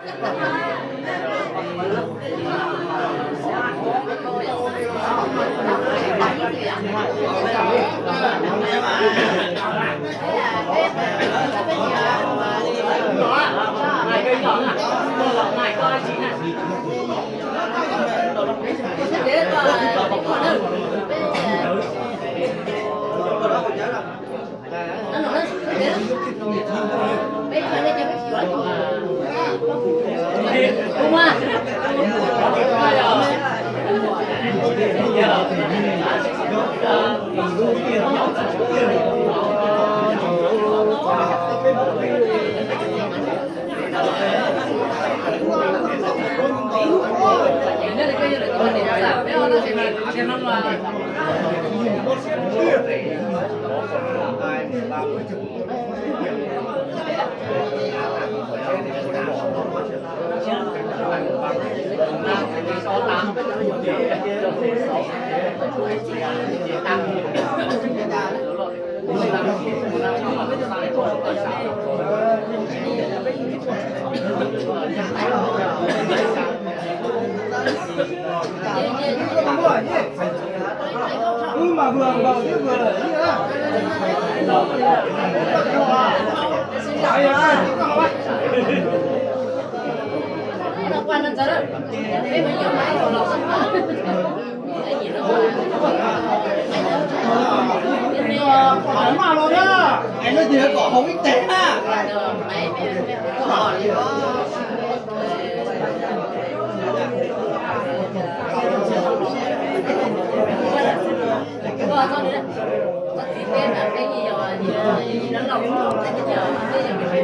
Này cây nhỏ à? Này coi chín à? Đúng à? Mà vừa vào chứ vừa để ý á. Nó quan nó tới. Thế bây giờ máy còn lọc xong mà. Cái gì nó Hỏi mà rồi đó. Anh nói gì có không ít tiền á. Cái gì nó lọc cái giờ bây giờ mình phải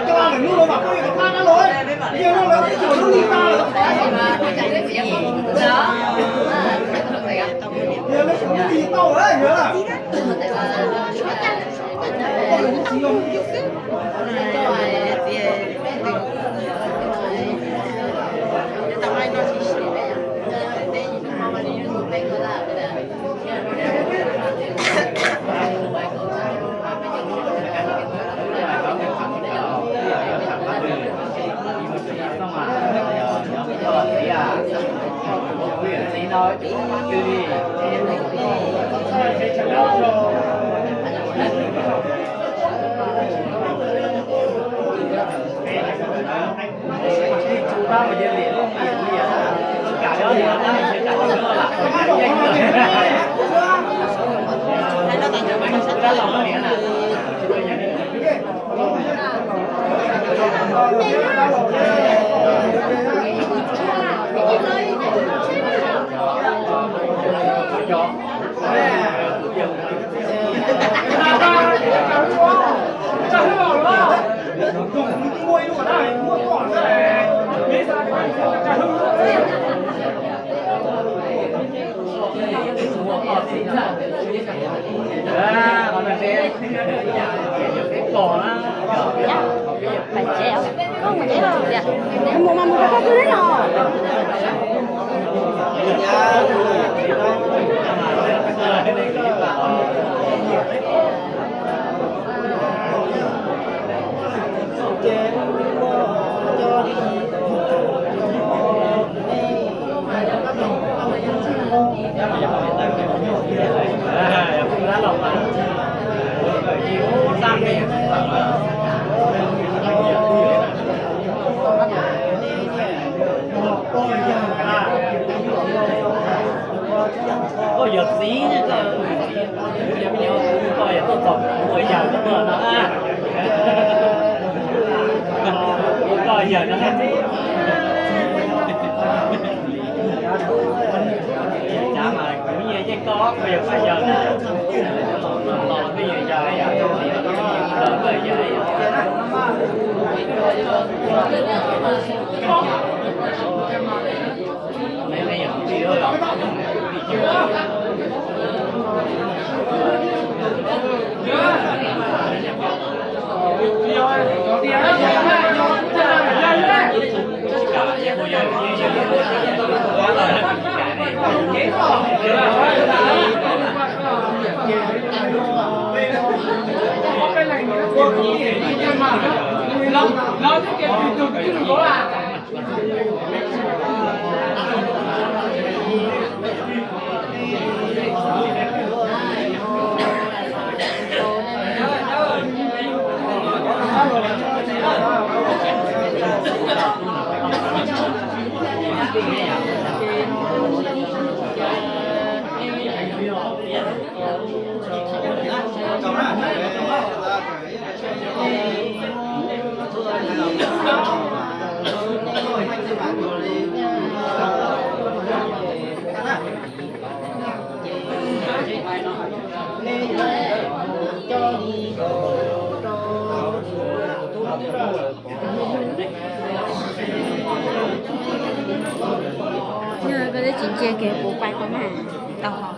Cho ba mình luôn mà coi cái pha nó rồi. Nhiều nó lớn cái nó đi ta rồi. Nhiều nó không đi tàu đấy nhớ là. nói chứ đi chú ba mà dân liền cả đó thì nó sẽ cả đó là đó là nó nghĩa là phải chéo không mà chéo đâu dạ em mua mà mua cái thứ đấy rồi có giật xí nha cơ giống như coi là tôi còn người giàu nó mờ nó coi giờ nó hết chả mà cũng như chứ có bây giờ phải giờ nè lò cái gì giờ nó lớn về vậy mấy mấy giờ đi thôi nó thiết kế từ cái đường phố à. Nhưng mà cái đấy chính chia kể bố quay có mà tao hỏi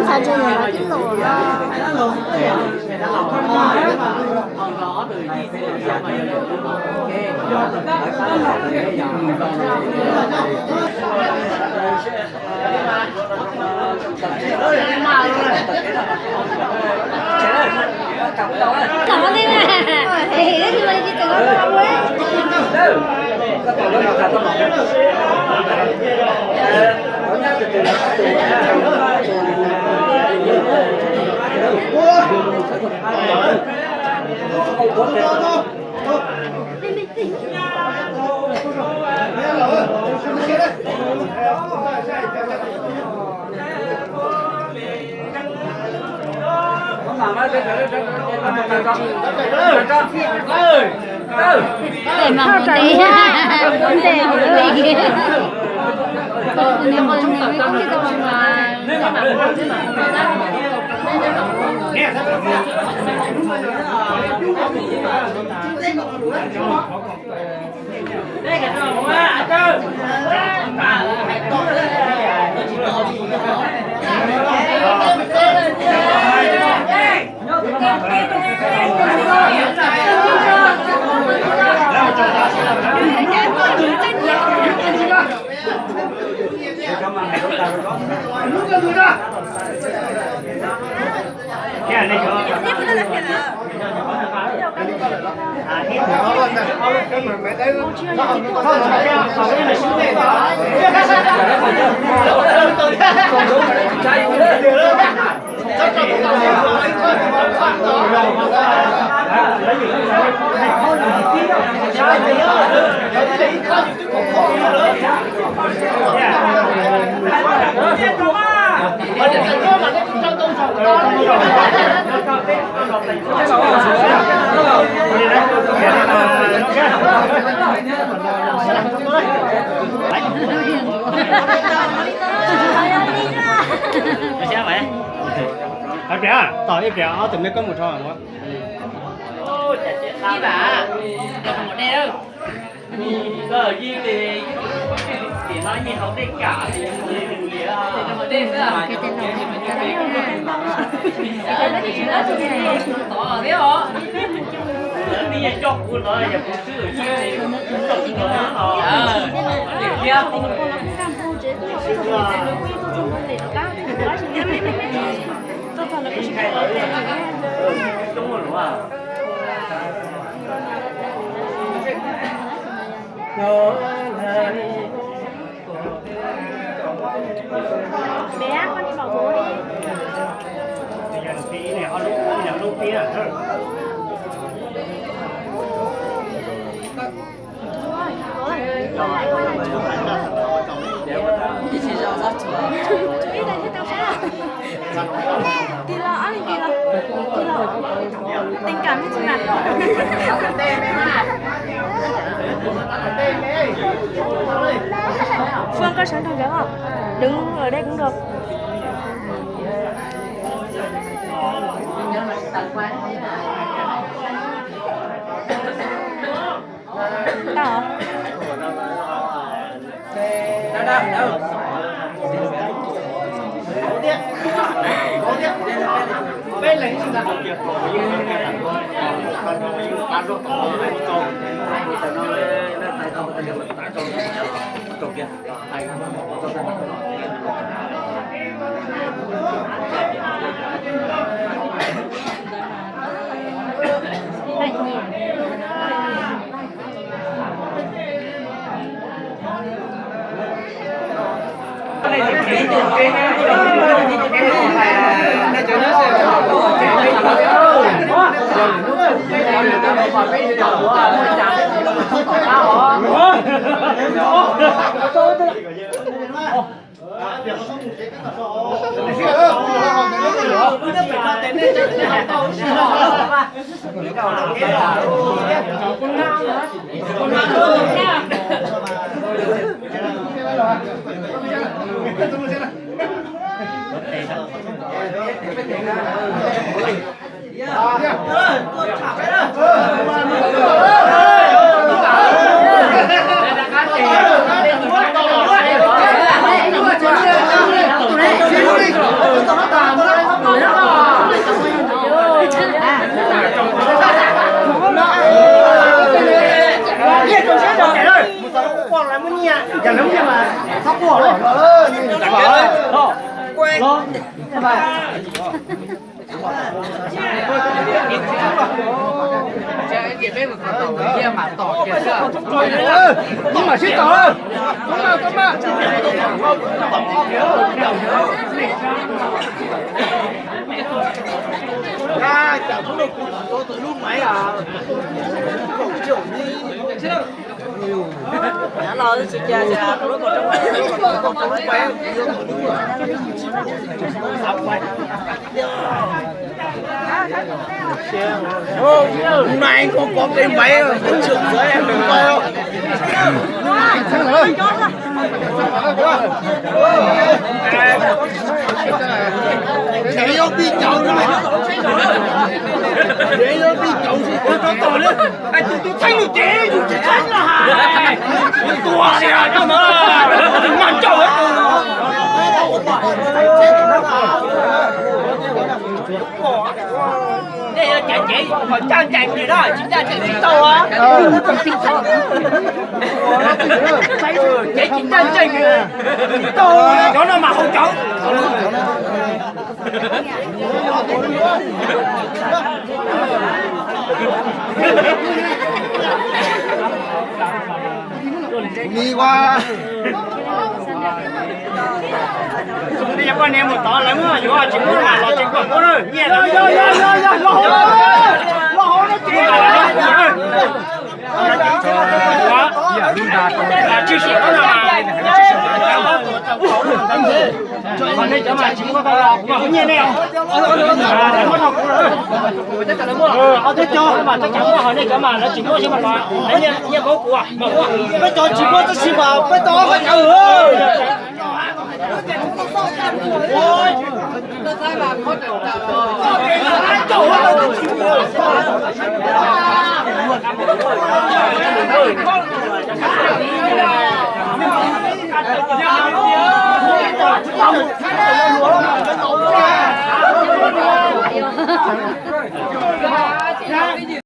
sao cho người nó cái lỗ Cảm ơn em à. Thì đó thì mình chỉ từng có không ấy. Để mà muốn đi vấn đề của cái gì nếu mà không thì tôi mà đây cái đồ quá cơ cái này Sao vậy? Cái bé à, tỏi cái bé áo từng mấy con một trò hả? Ôi, chị bà, đừng một đeo đâu. Cờ gì thì nói như không đi cả thì đừng gì đó. Đừng một đeo nữa. cái tên nào Tỏ biết không? Bây giờ chọc của nó giờ cũng chưa thì chọc của nó. Điểm kia. Đúng rồi đúng không? Bé con đi bảo bố đi. Bây giờ tí này họ lúc tí à? Kỳ lạ, anh kỳ lạ. Kỳ lạ. Tình cảm như thế nào? Phương có sẵn thằng không? Đứng ở đây cũng được. Tao hả? Đâu. Bên lấy chúng ta học việc của những cái làm con bán đồ có này to thì tao nói nó phải không tao được tao cho tổ kia ai Không mà xích tỏ không mà à chả không được tôi từ lúc máy à cậu trưởng đi Đã lo chị cha cha tôi còn trong máy hôm nay anh không có cái máy cậu trưởng dưới em đừng coi đâu thế nó bị chậu rồi thế nó bị chậu rồi tôi tổ lên anh tôi thanh được chế tôi chỉ thanh là hả tua thì à cho nó ngăn chậu ấy đây là chạy chạy còn trang chạy gì đó chính ra chạy xích tàu á chạy chính ra chạy xích tàu nó mà không chậu Nghi quá. Bây giờ con em một tỏ lắm rồi, rồi chỉ muốn là chỉ còn có rồi. Nhẹ rồi. Lo hổ nó chịu. Chưa sửa nó là. Còn đây chấm mà chỉ có tao lọc mà không nhẹ nè. Nó học rồi. Tất cả nó mua. Thế cho mà chắc chắn là hồi đây chấm mà nó chỉ mua chứ mà nói. Đấy nhẹ có của. Mà của. Bây giờ chỉ mua cho xin vào, bây giờ phải chở ơi. Ôi. Nó sai là khó chịu.